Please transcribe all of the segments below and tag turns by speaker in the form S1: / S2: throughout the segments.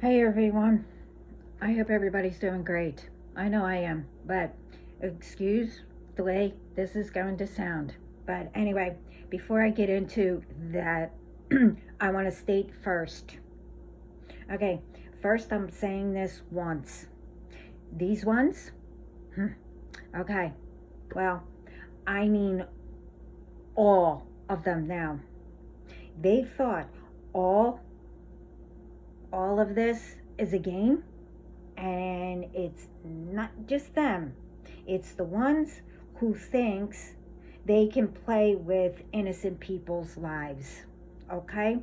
S1: Hey everyone, I hope everybody's doing great. I know I am, but excuse the way this is going to sound. But anyway, before I get into that, I want to state first. Okay, first I'm saying this once. These ones? Okay, well, I mean all of them now. They thought all all of this is a game, and it's not just them, it's the ones who thinks they can play with innocent people's lives. Okay,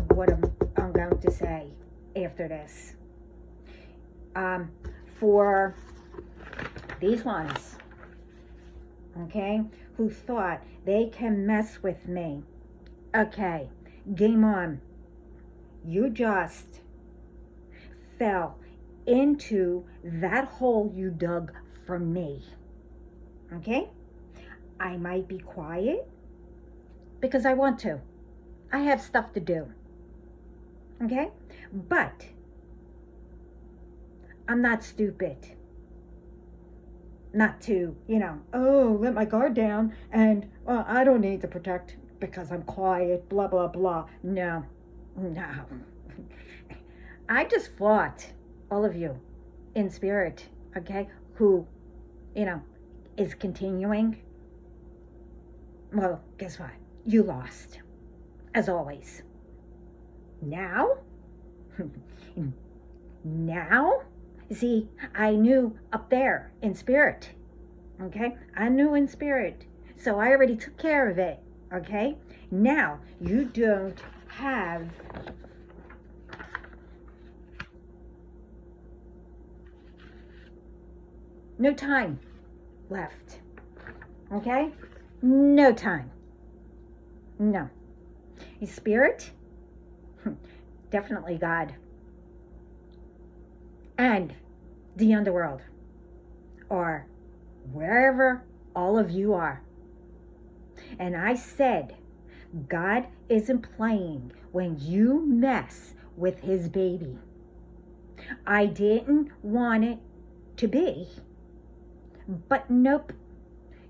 S1: what I'm going to say after this, um, for these ones, okay, who thought they can mess with me, okay, game on. You just fell into that hole you dug for me. Okay? I might be quiet because I want to. I have stuff to do. Okay? But I'm not stupid. Not to, let my guard down and I don't need to protect because I'm quiet, blah, blah, blah. No. I just fought all of you in spirit, okay, who, you know, is continuing. Well, guess what? You lost, as always. Now, now, see, I knew up there in spirit, okay? I knew in spirit, so I already took care of it, okay? Now, you don't have no time left. Okay? No time. No. Spirit? Definitely God. And the underworld. Or wherever all of you are. And I said, God isn't playing when you mess with his baby. I didn't want it to be. But nope,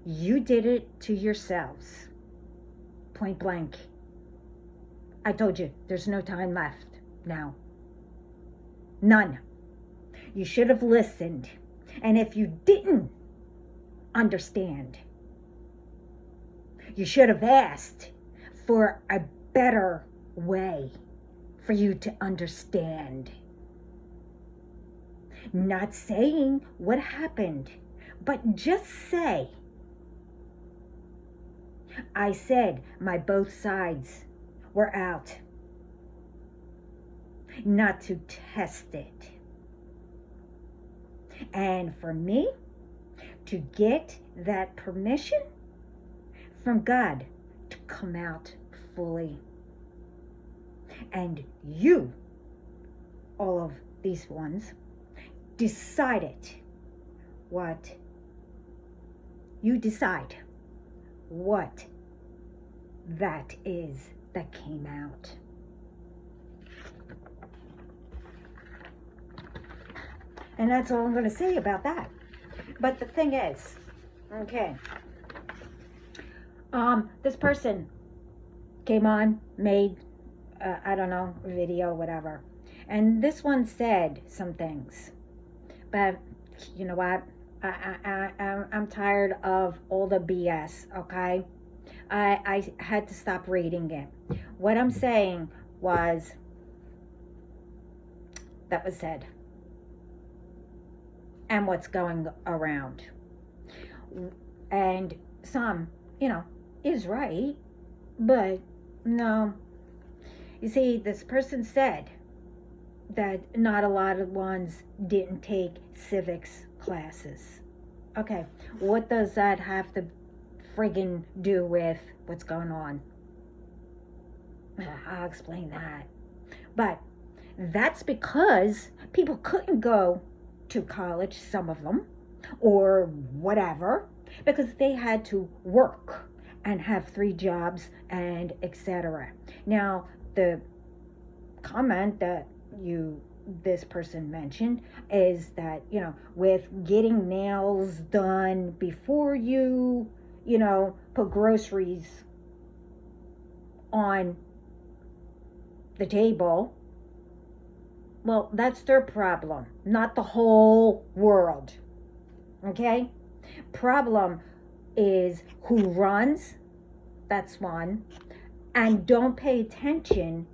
S1: you did it to yourselves. Point blank. I told you, there's no time left now. None. You should have listened. And if you didn't understand, you should have asked for a better way for you to understand. Not saying what happened, but just say, I said my both sides were out, not to test it. And for me to get that permission from God to come out fully. And you, all of these ones, decided what you decide what that is that came out. And that's all I'm going to say about that. But the thing is, okay, this person came on, made, I don't know, a video, whatever. And this one said some things. But you know what? I'm tired of all the BS, okay? I had to stop reading it. What I'm saying was, that was said. And what's going around. And some, is right. But no. You see, this person said that not a lot of ones didn't take civics classes. Okay, what does that have to friggin' do with what's going on? I'll explain that. But that's because people couldn't go to college, some of them, or whatever, because they had to work and have 3 jobs and etc. Now, the comment that you this person mentioned is that, with getting nails done before you, put groceries on the table, well, that's their problem, not the whole world. Okay? Problem is who runs, that's one, and don't pay attention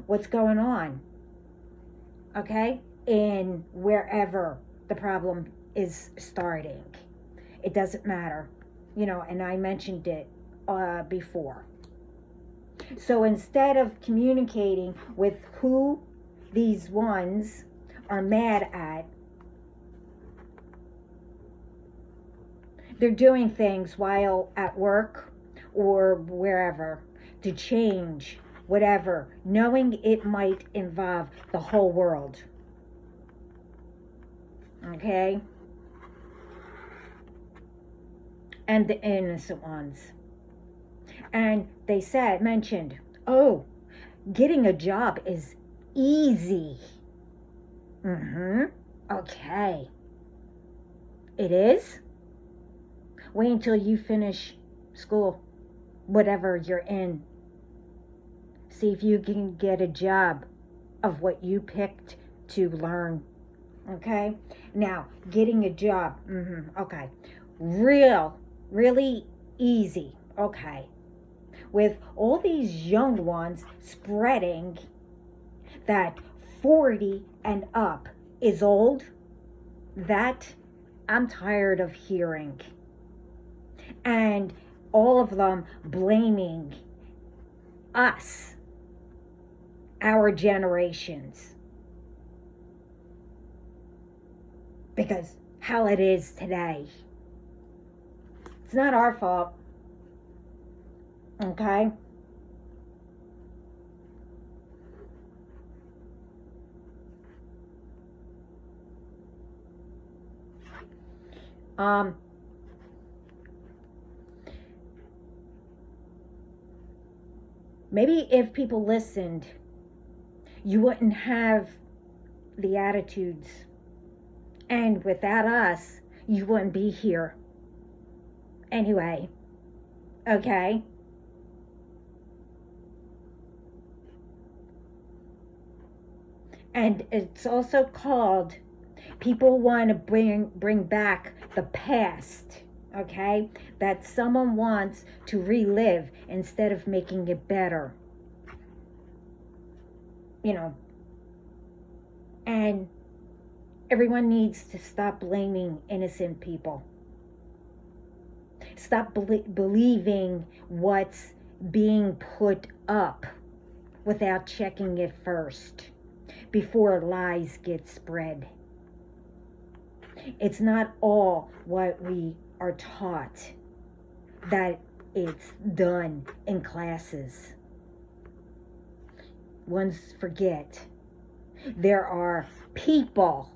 S1: what's going on, okay, in wherever the problem is starting. It doesn't matter, and I mentioned it before. So instead of communicating with who these ones are mad at, they're doing things while at work or wherever to change whatever, knowing it might involve the whole world. Okay? And the innocent ones. And they mentioned, oh, getting a job is easy. Okay. It is? Wait until you finish school, whatever you're in. See if you can get a job of what you picked to learn. Okay? Now, getting a job. Okay. Really easy. Okay. With all these young ones spreading that 40 and up is old, that I'm tired of hearing. And all of them blaming us, our generations, because how it is today. It's not our fault. Okay? Maybe if people listened, you wouldn't have the attitudes. And without us, you wouldn't be here. Anyway, okay? And it's also called, people want to bring back the past, okay? That someone wants to relive instead of making it better. And everyone needs to stop blaming innocent people. Stop believing what's being put up without checking it first before lies get spread. It's not all what we are taught that it's done in classes. Ones forget there are people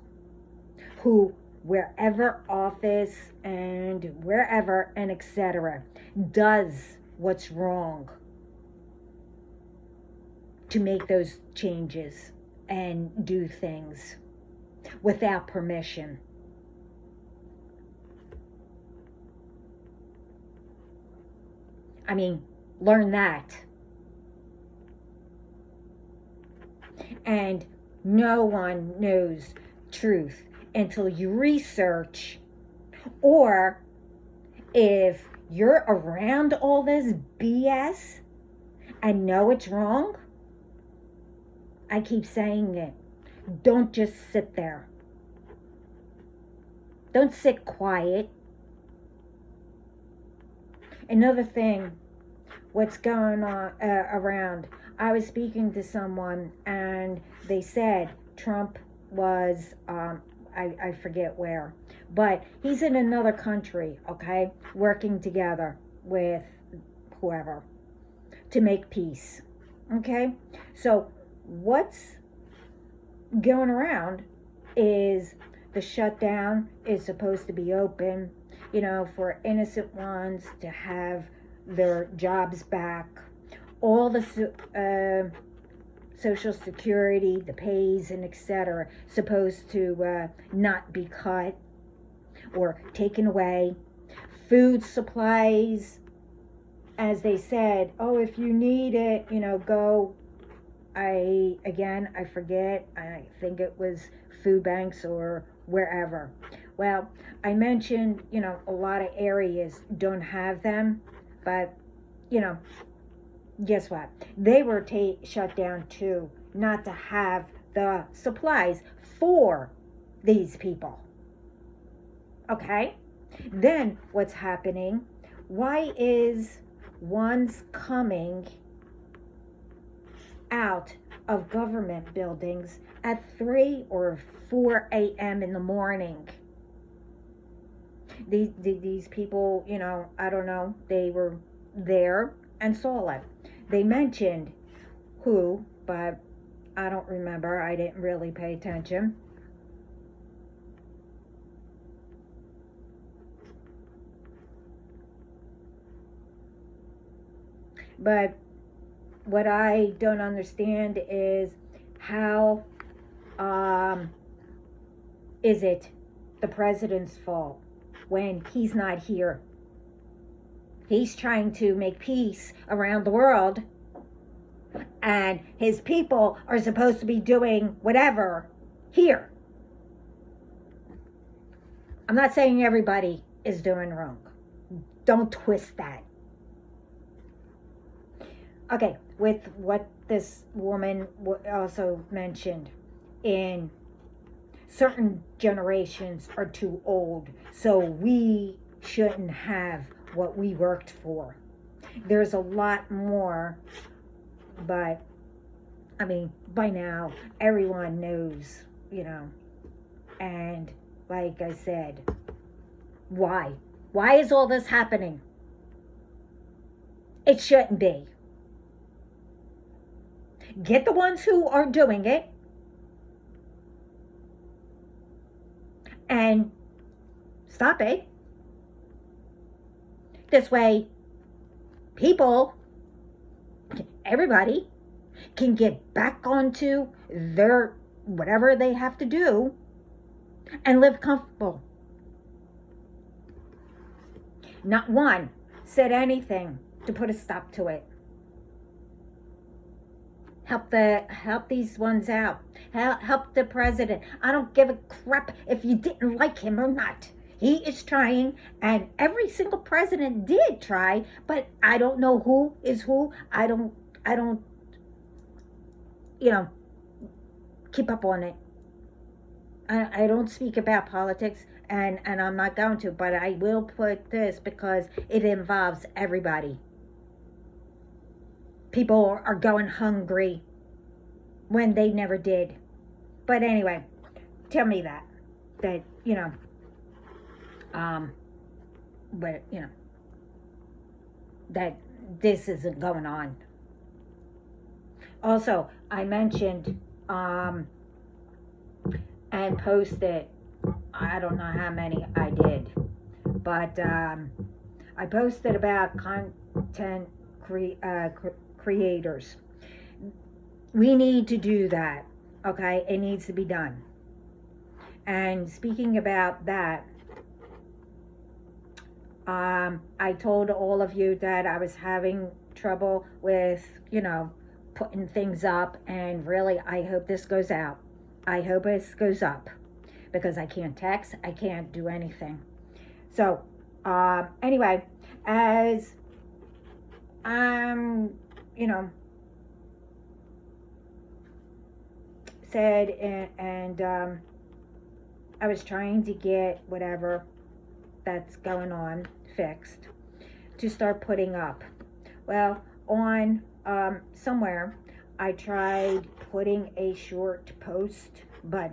S1: who, wherever office and wherever and etc., does what's wrong to make those changes and do things without permission. I mean, learn that. And no one knows truth until you research, or if you're around all this BS and know it's wrong, I keep saying it, don't just sit there. Don't sit quiet. Another thing, what's going on around, I was speaking to someone and they said Trump was, I forget where, but he's in another country, okay, working together with whoever to make peace, okay? So what's going around is the shutdown is supposed to be open, for innocent ones to have their jobs back. All the Social Security, the pays and etc. supposed to not be cut or taken away. Food supplies, as they said, oh, if you need it, go. I forget, I think it was food banks or wherever. Well, I mentioned, a lot of areas don't have them, but, guess what? They were shut down too, not to have the supplies for these people. Okay? Then what's happening? Why is one's coming out of government buildings at 3 or 4 a.m. in the morning? These people, I don't know, they were there and saw it. They mentioned who, but I don't remember. I didn't really pay attention. But what I don't understand is how is it the president's fault when he's not here? He's trying to make peace around the world, and his people are supposed to be doing whatever here. I'm not saying everybody is doing wrong. Don't twist that. Okay, with what this woman also mentioned, in certain generations are too old, so we shouldn't have what we worked for. There's a lot more, but I mean, by now everyone knows, and like I said, why is all this happening? It shouldn't be. Get the ones who are doing it and stop it. This way, people, everybody, can get back onto their whatever they have to do and live comfortable. Not one said anything to put a stop to it. Help these ones out. Help the president. I don't give a crap if you didn't like him or not. He is trying, and every single president did try, but I don't know who is who. I don't keep up on it. I don't speak about politics, and I'm not going to, but I will put this because it involves everybody. People are going hungry when they never did. But anyway, tell me that but that this isn't going on. Also, I mentioned and posted, I don't know how many I did, but I posted about content creators. We need to do that, okay? It needs to be done. And speaking about that, I told all of you that I was having trouble with, putting things up, and really, I hope this goes out. I hope this goes up, because I can't text, I can't do anything. So, anyway, as said, and I was trying to get whatever that's going on fixed to start putting up. Well, on somewhere I tried putting a short post, but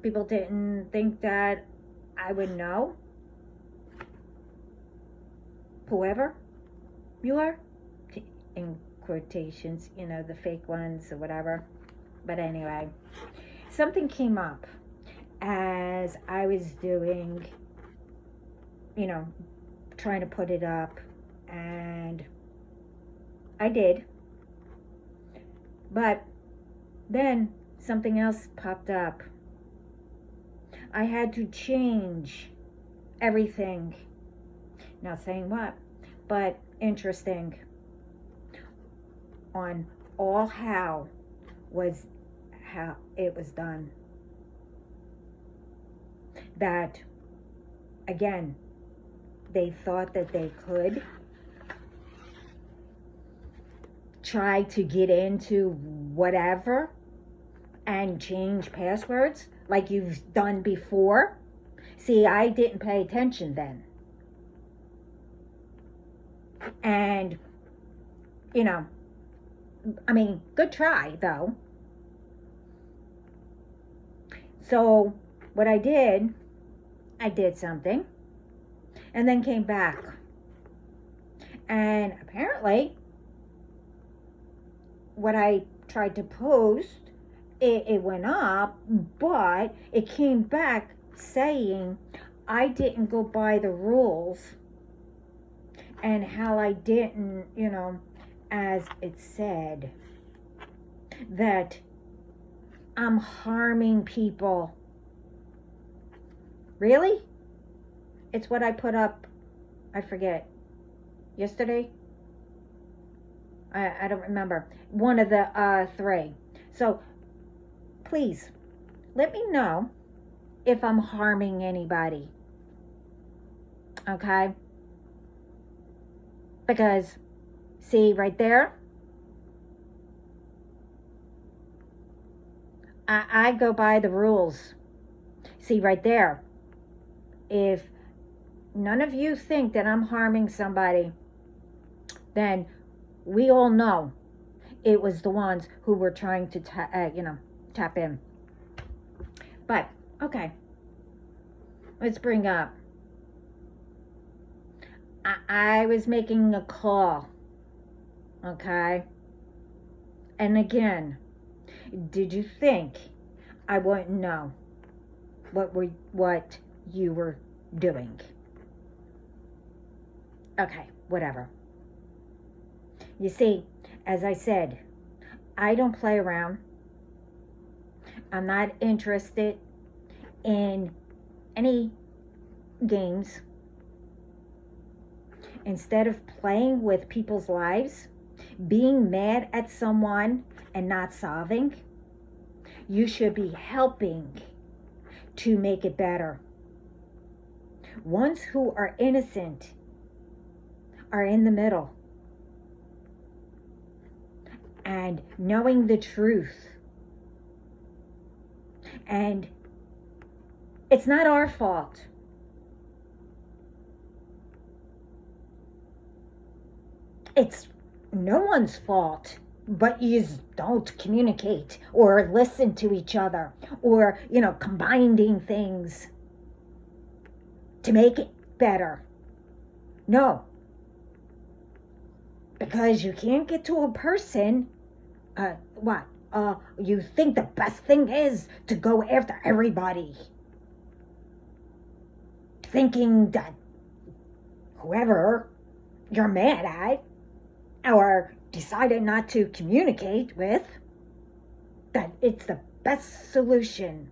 S1: people didn't think that I would know. Whoever you are, in quotations, the fake ones or whatever. But anyway, something came up as I was doing, trying to put it up, and I did. But then something else popped up. I had to change everything. Not saying what, but interesting on all how it was done. That, again, they thought that they could try to get into whatever and change passwords like you've done before. See, I didn't pay attention then. And, you know, I mean, good try, though. So, what I did something and then came back. And apparently, what I tried to post, it went up, but it came back saying I didn't go by the rules and how I didn't, you know, as it said, that I'm harming people. Really? It's what I put up, I forget, yesterday? I don't remember. One of the three. So, please, let me know if I'm harming anybody. Okay? Because, see right there? I go by the rules. See right there? If none of you think that I'm harming somebody, then we all know it was the ones who were trying to tap in. But okay, let's bring up, I was making a call, okay? And again, did you think I wouldn't know what you were doing? Okay, whatever. You see, as I said, I don't play around. I'm not interested in any games. Instead of playing with people's lives, being mad at someone and not solving, you should be helping to make it better. Ones who are innocent are in the middle. And knowing the truth. And it's not our fault. It's no one's fault, but you don't communicate or listen to each other or, combining things to make it better. No. Because you can't get to a person, you think the best thing is to go after everybody. Thinking that whoever you're mad at or decided not to communicate with, that it's the best solution,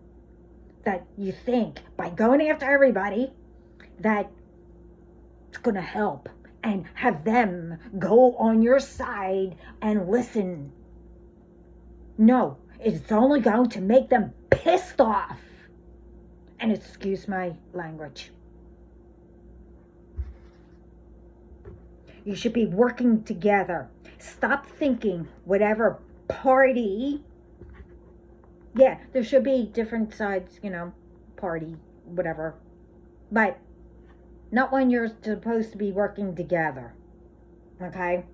S1: that you think by going after everybody that it's going to help and have them go on your side and listen. No, it's only going to make them pissed off. And excuse my language. You should be working together. Stop thinking whatever party. Yeah, there should be different sides, party, whatever. But not when you're supposed to be working together. Okay?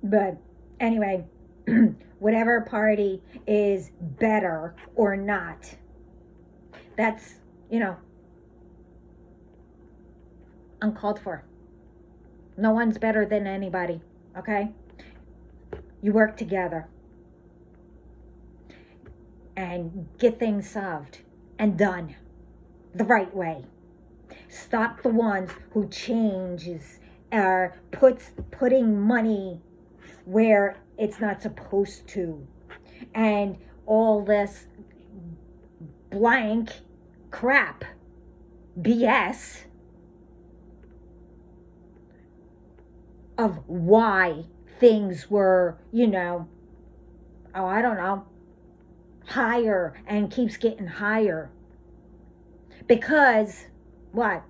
S1: But anyway, whatever party is better or not, that's, uncalled for. No one's better than anybody, okay? You work together and get things solved and done the right way. Stop the ones who changes or putting money where it's not supposed to. And all this blank crap, BS, of why things were, oh, I don't know, higher and keeps getting higher. Because, what?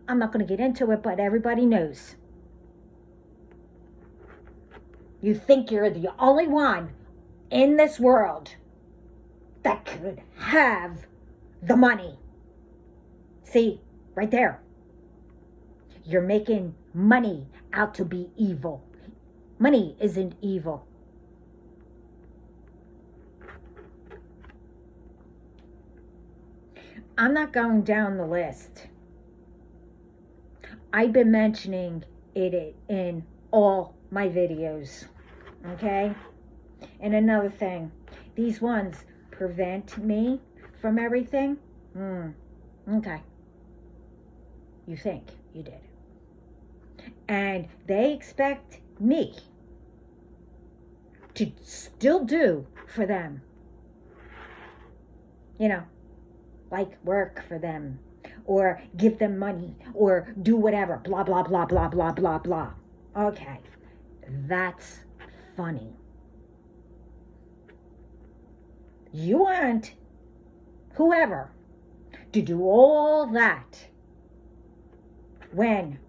S1: I'm not going to get into it, but everybody knows. You think you're the only one in this world that could have the money. See, right there. You're making money out to be evil. Money isn't evil. I'm not going down the list. I've been mentioning it in all my videos. Okay? And another thing, these ones prevent me from everything. Okay. You think you did. And they expect me to still do for them. Like work for them, or give them money, or do whatever, blah, blah, blah, blah, blah, blah, blah. Okay, that's funny. You want whoever to do all that when,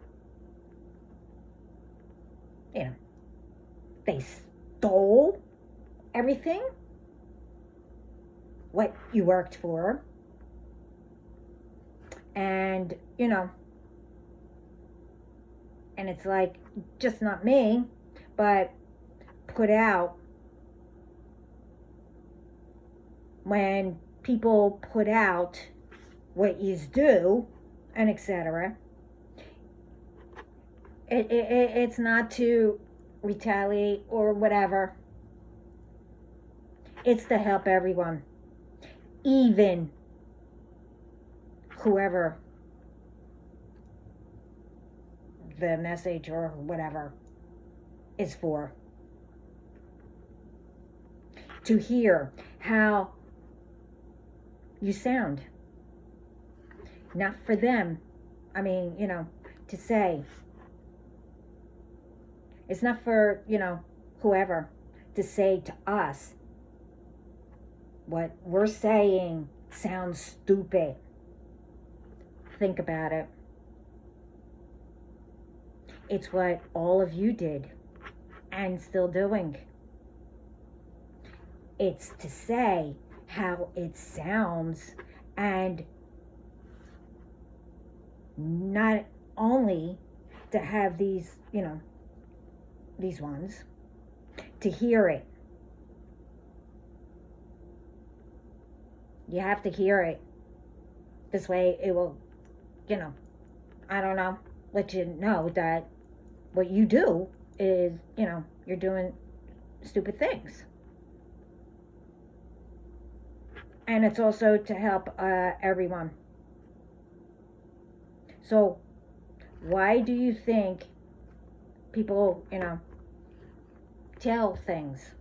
S1: they stole everything, what you worked for, and, and it's like, just not me, but put out, when people put out what yous do, and etc., it's not to retaliate or whatever. It's to help everyone. Even whoever the message or whatever is for. To hear how you sound. Not for them. To say. It's not for, whoever to say to us what we're saying sounds stupid. Think about it. It's what all of you did and still doing. It's to say how it sounds, and not only to have these, these ones, to hear it. You have to hear it. This way it will, I don't know, let you know that what you do is, you're doing stupid things. And it's also to help everyone. So why do you think people, tell things?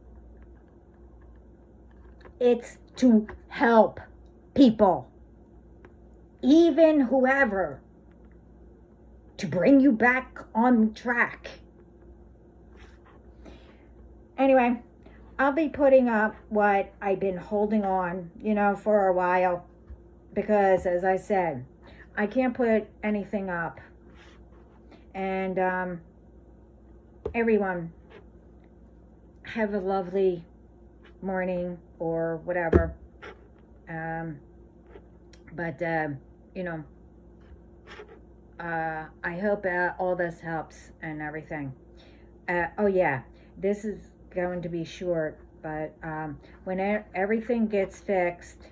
S1: It's to help people. Even whoever. To bring you back on track. Anyway, I'll be putting up what I've been holding on, for a while. Because, as I said, I can't put anything up. And everyone, have a lovely morning or whatever. I hope all this helps and everything. Oh yeah, this is going to be short, but when everything gets fixed,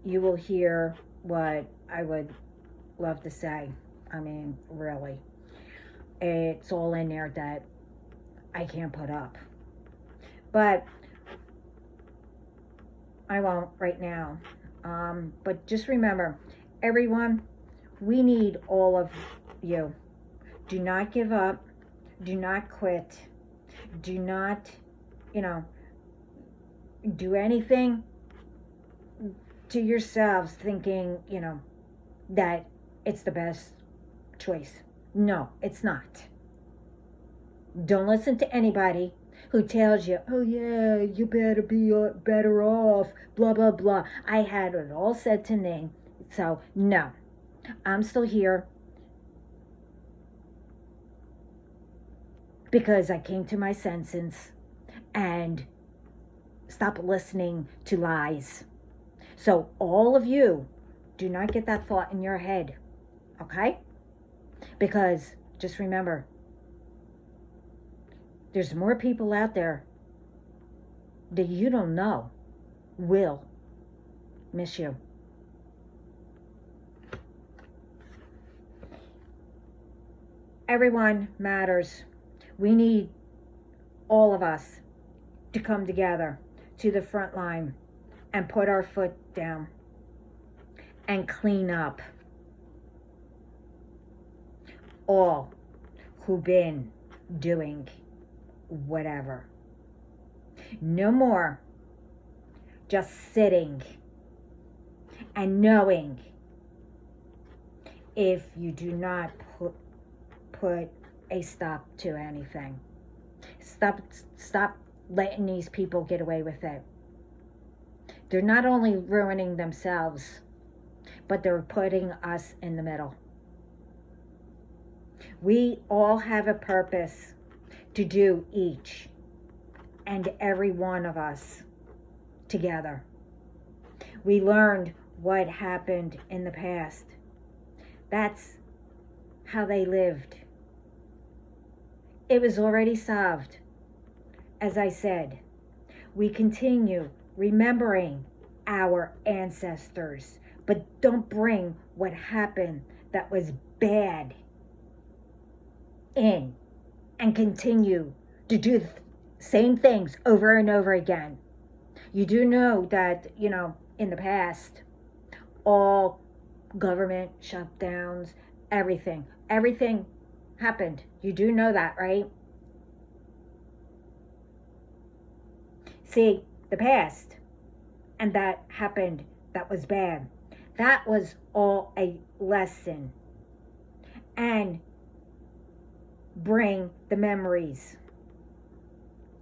S1: you will hear what I would love to say. Really. It's all in there that I can't put up. But I won't right now. But just remember, everyone, we need all of you. Do not give up. Do not quit. Do not, you know, do anything to yourselves thinking, that it's the best choice. No, it's not. Don't listen to anybody who tells you, oh yeah, you better be better off, blah, blah, blah. I had it all said to me. So, no, I'm still here because I came to my senses and stopped listening to lies. So, all of you, do not get that thought in your head, okay? Because just remember, there's more people out there that you don't know will miss you. Everyone matters. We need all of us to come together to the front line and put our foot down and clean up all who've been doing whatever. No more just sitting and knowing if you do not put a stop to anything. Stop letting these people get away with it. They're not only ruining themselves, but they're putting us in the middle. We all have a purpose to do, each and every one of us together. We learned what happened in the past. That's how they lived. It was already solved. As I said, we continue remembering our ancestors, but don't bring what happened that was bad in and continue to do the same things over and over again. You do know that, in the past, all government shutdowns, everything happened. You do know that, right? See, the past, and that happened, that was bad. That was all a lesson. And bring the memories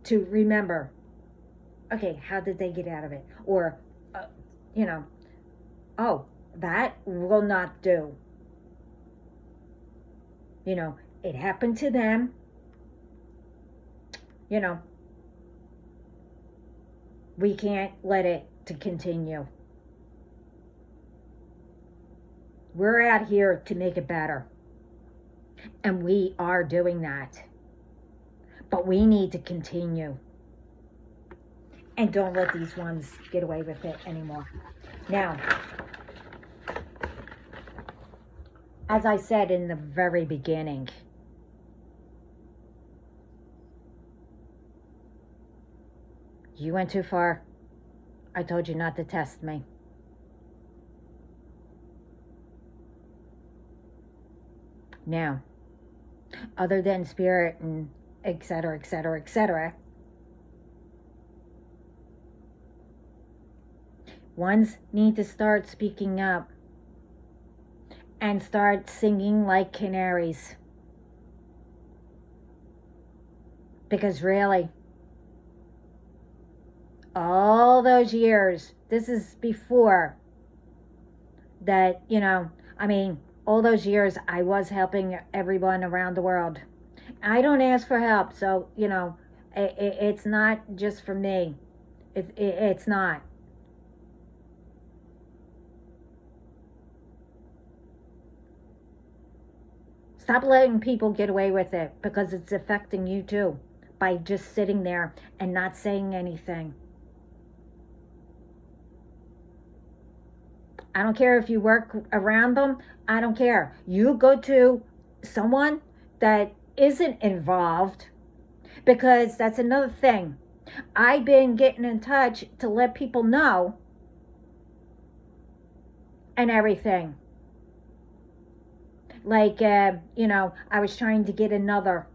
S1: to remember, okay, how did they get out of it? Or, oh, that will not do. It happened to them. We can't let it to continue. We're out here to make it better. And we are doing that. But we need to continue. And don't let these ones get away with it anymore. Now, as I said in the very beginning, you went too far. I told you not to test me. Now, other than spirit and etc., etc., etc., ones need to start speaking up and start singing like canaries. Because really, all those years, this is before that, all those years I was helping everyone around the world. I don't ask for help, so, it's not just for me. It's not. Stop letting people get away with it, because it's affecting you too by just sitting there and not saying anything. I don't care if you work around them. I don't care. You go to someone that isn't involved, because that's another thing. I've been getting in touch to let people know and everything. like, I was trying to get another,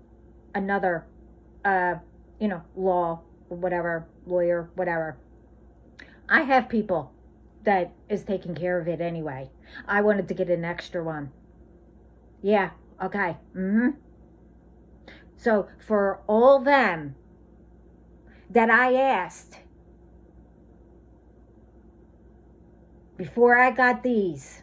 S1: law, whatever, lawyer, whatever. I have people that is taking care of it anyway. I wanted to get an extra one. Yeah, okay. So for all them that I asked before I got these,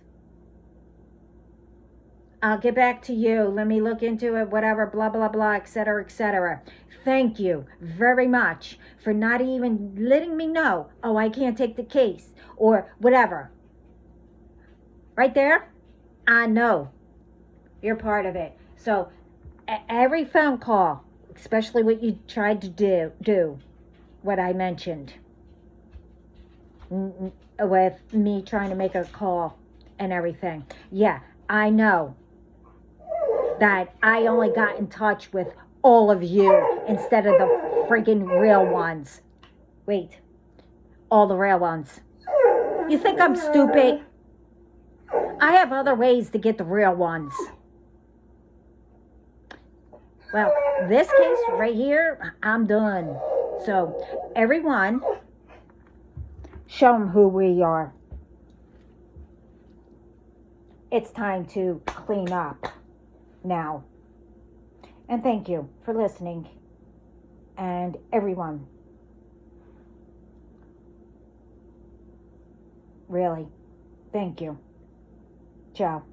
S1: I'll get back to you. Let me look into it, whatever, blah, blah, blah, etc., etc. Thank you very much for not even letting me know, oh, I can't take the case or whatever. Right there, I know you're part of it. So every phone call, especially what you tried to do what I mentioned with me trying to make a call and everything. Yeah, I know that I only got in touch with all of you instead of the freaking real ones. Wait, all the real ones. You think I'm stupid? I have other ways to get the real ones. Well, this case right here, I'm done. So, everyone, show them who we are. It's time to clean up now. And thank you for listening. And everyone, really, thank you. Ciao.